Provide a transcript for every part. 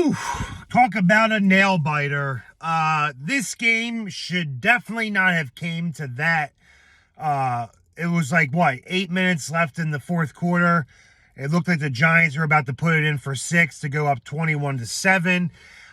Whew, talk about a nail biter. This game should definitely not have came to that. It was like, what, 8 minutes left in the fourth quarter. It looked like the Giants were about to put it in for 6 to go up 21-7.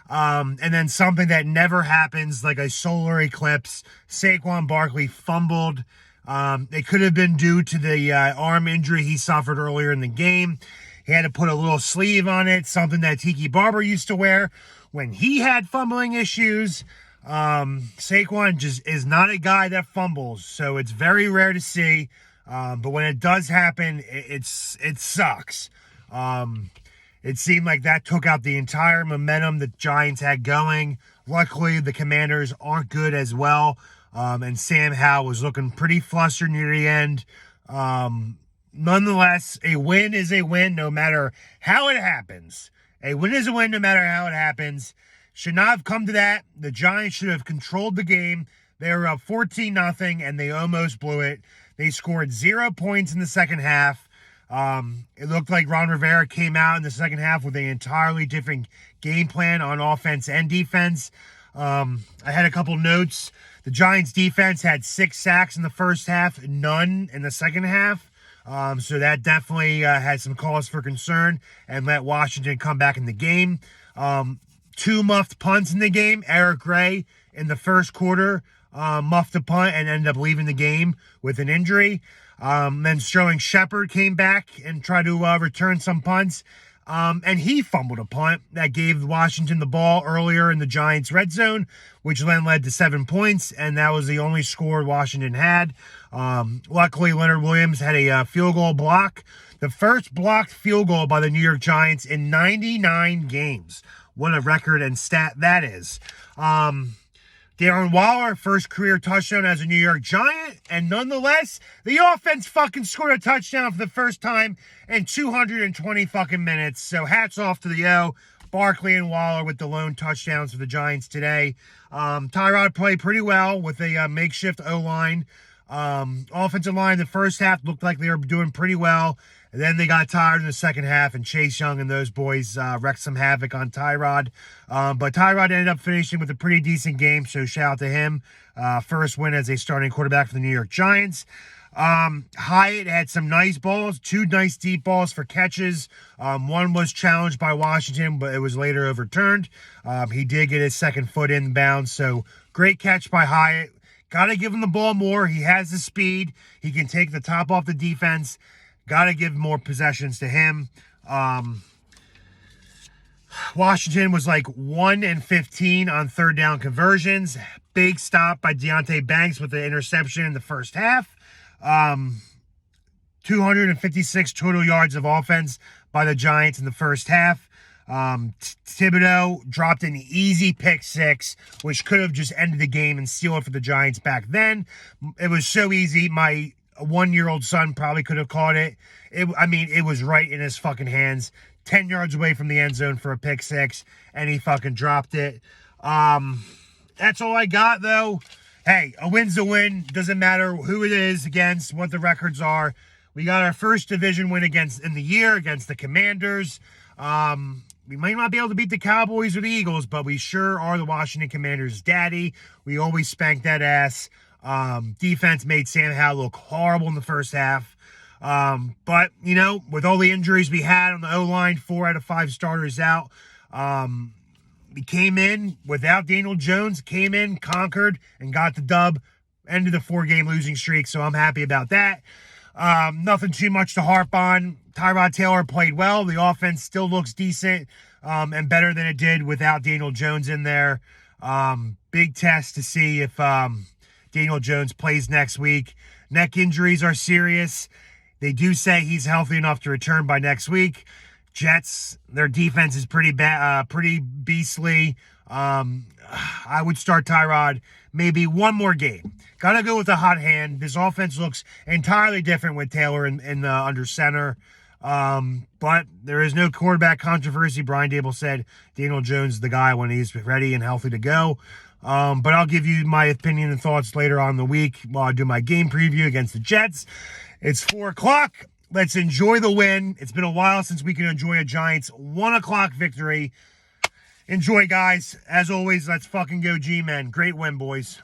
And then something that never happens, like a solar eclipse. Saquon Barkley fumbled. It could have been due to the arm injury he suffered earlier in the game. He had to put a little sleeve on it, something that Tiki Barber used to wear when he had fumbling issues. Saquon just is not a guy that fumbles, so it's very rare to see. But when it does happen, it sucks. It seemed like that took out the entire momentum the Giants had going. Luckily, the Commanders aren't good as well. And Sam Howell was looking pretty flustered near the end. Nonetheless, a win is a win no matter how it happens. A win is a win no matter how it happens. Should not have come to that. The Giants should have controlled the game. They were up 14-0, and they almost blew it. They scored 0 points in the second half. It looked like Ron Rivera came out in the second half with an entirely different game plan on offense and defense. I had a couple notes. The Giants defense had 6 sacks in the first half, none in the second half. So that definitely had some cause for concern and let Washington come back in the game. 2 muffed punts in the game. Eric Gray in the first quarter muffed a punt and ended up leaving the game with an injury. Then Sterling Shepard came back and tried to return some punts. And he fumbled a punt that gave Washington the ball earlier in the Giants' red zone, which then led to 7 points, and that was the only score Washington had. Luckily, Leonard Williams had a field goal block. The first blocked field goal by the New York Giants in 99 games. What a record and stat that is. Darren Waller, first career touchdown as a New York Giant, and nonetheless, the offense fucking scored a touchdown for the first time in 220 fucking minutes. So hats off to the O. Barkley and Waller with the lone touchdowns for the Giants today. Tyrod played pretty well with a makeshift O-line. Offensive line in the first half looked like they were doing pretty well. And then they got tired in the second half, and Chase Young and those boys wrecked some havoc on Tyrod. But Tyrod ended up finishing with a pretty decent game, so shout out to him. First win as a starting quarterback for the New York Giants. Hyatt had some nice balls, 2 nice deep balls for catches. One was challenged by Washington, but it was later overturned. He did get his second foot inbound, so great catch by Hyatt. Got to give him the ball more. He has the speed. He can take the top off the defense. Got to give more possessions to him. Washington was like 1-15 on third down conversions. Big stop by Deonte Banks with the interception in the first half. 256 total yards of offense by the Giants in the first half. Thibodeau dropped an easy pick 6, which could have just ended the game and sealed it for the Giants back then. It was so easy. My 1-year-old son probably could have caught it. It was right in his fucking hands. 10 yards away from the end zone for a pick 6, and he fucking dropped it. That's all I got, though. Hey, a win's a win. Doesn't matter who it is against, what the records are. We got our first division win in the year against the Commanders. We might not be able to beat the Cowboys or the Eagles, but we sure are the Washington Commanders' daddy. We always spank that ass. Defense made Sam Howell look horrible in the first half. But, with all the injuries we had on the O-line, 4 out of 5 starters out, we came in without Daniel Jones, conquered, and got the dub, ended the 4-game losing streak, so I'm happy about that. Nothing too much to harp on. Tyrod Taylor played well. The offense still looks decent, and better than it did without Daniel Jones in there. Big test to see if Daniel Jones plays next week. Neck injuries are serious. They do say he's healthy enough to return by next week. Jets, their defense is pretty bad, pretty beastly. I would start Tyrod maybe one more game. Got to go with a hot hand. This offense looks entirely different with Taylor in under center. But there is no quarterback controversy. Brian Dable said Daniel Jones is the guy when he's ready and healthy to go. But I'll give you my opinion and thoughts later on in the week while I do my game preview against the Jets. It's 4 o'clock. Let's enjoy the win. It's been a while since we can enjoy a Giants 1 o'clock victory. Enjoy, guys. As always, let's fucking go G-Men. Great win, boys.